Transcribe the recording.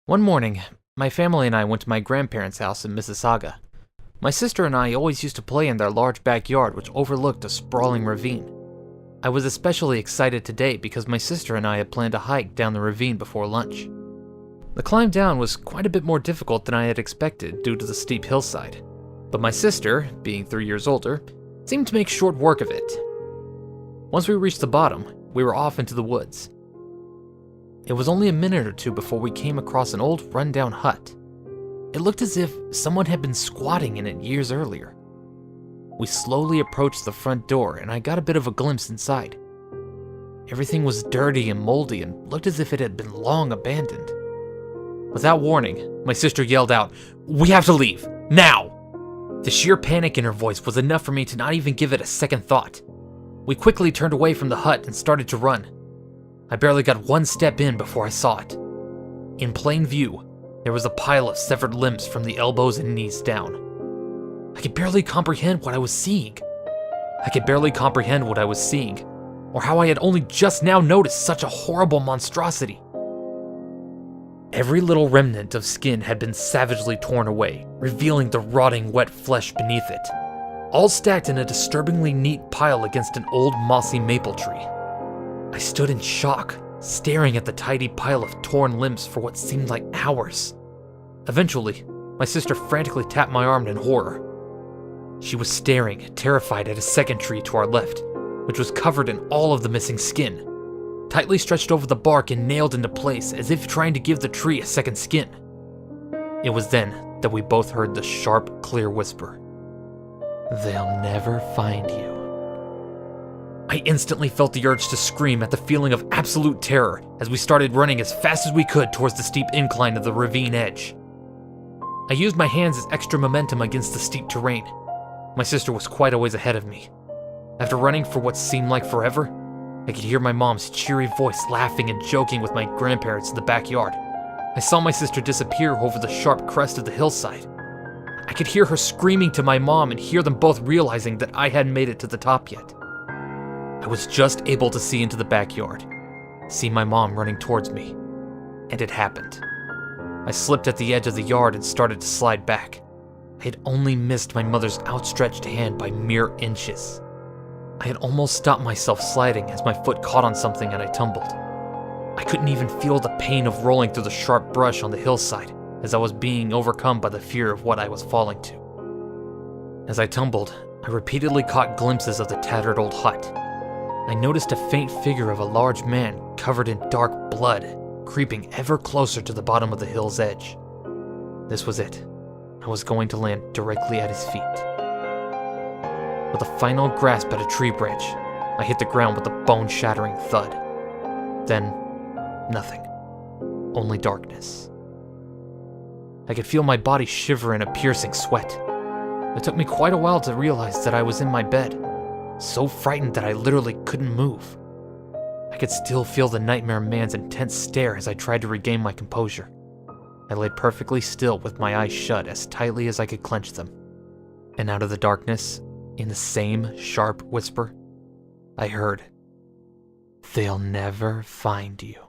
One morning, my family and I went to my grandparents' house in Mississauga. My sister and I always used to play in their large backyard which overlooked a sprawling ravine. I was especially excited today because my sister and I had planned a hike down the ravine before lunch. The climb down was quite a bit more difficult than I had expected due to the steep hillside, but my sister, being 3 years older, seemed to make short work of it. Once we reached the bottom, we were off into the woods. It was only a minute or two before we came across an old rundown hut. It looked as if someone had been squatting in it years earlier. We slowly approached the front door and I got a bit of a glimpse inside. Everything was dirty and moldy and looked as if it had been long abandoned. Without warning, my sister yelled out, "We have to leave, now!" The sheer panic in her voice was enough for me to not even give it a second thought. We quickly turned away from the hut and started to run. I barely got one step in before I saw it. In plain view, there was a pile of severed limbs from the elbows and knees down. I could barely comprehend what I was seeing. Or how I had only just now noticed such a horrible monstrosity. Every little remnant of skin had been savagely torn away, revealing the rotting wet flesh beneath it, all stacked in a disturbingly neat pile against an old mossy maple tree. I stood in shock, staring at the tidy pile of torn limbs for what seemed like hours. Eventually, my sister frantically tapped my arm in horror. She was staring, terrified, at a second tree to our left, which was covered in all of the missing skin, tightly stretched over the bark and nailed into place as if trying to give the tree a second skin. It was then that we both heard the sharp, clear whisper, "They'll never find you." I instantly felt the urge to scream at the feeling of absolute terror as we started running as fast as we could towards the steep incline of the ravine edge. I used my hands as extra momentum against the steep terrain. My sister was quite a ways ahead of me. After running for what seemed like forever, I could hear my mom's cheery voice laughing and joking with my grandparents in the backyard. I saw my sister disappear over the sharp crest of the hillside. I could hear her screaming to my mom and hear them both realizing that I hadn't made it to the top yet. I was just able to see into the backyard, see my mom running towards me, and it happened. I slipped at the edge of the yard and started to slide back. I had only missed my mother's outstretched hand by mere inches. I had almost stopped myself sliding as my foot caught on something and I tumbled. I couldn't even feel the pain of rolling through the sharp brush on the hillside as I was being overcome by the fear of what I was falling to. As I tumbled, I repeatedly caught glimpses of the tattered old hut. I noticed a faint figure of a large man covered in dark blood, creeping ever closer to the bottom of the hill's edge. This was it. I was going to land directly at his feet. With a final grasp at a tree branch, I hit the ground with a bone-shattering thud. Then, nothing. Only darkness. I could feel my body shiver in a piercing sweat. It took me quite a while to realize that I was in my bed, so frightened that I literally couldn't move. I could still feel the nightmare man's intense stare as I tried to regain my composure. I lay perfectly still with my eyes shut as tightly as I could clench them. And out of the darkness, in the same sharp whisper, I heard, "They'll never find you."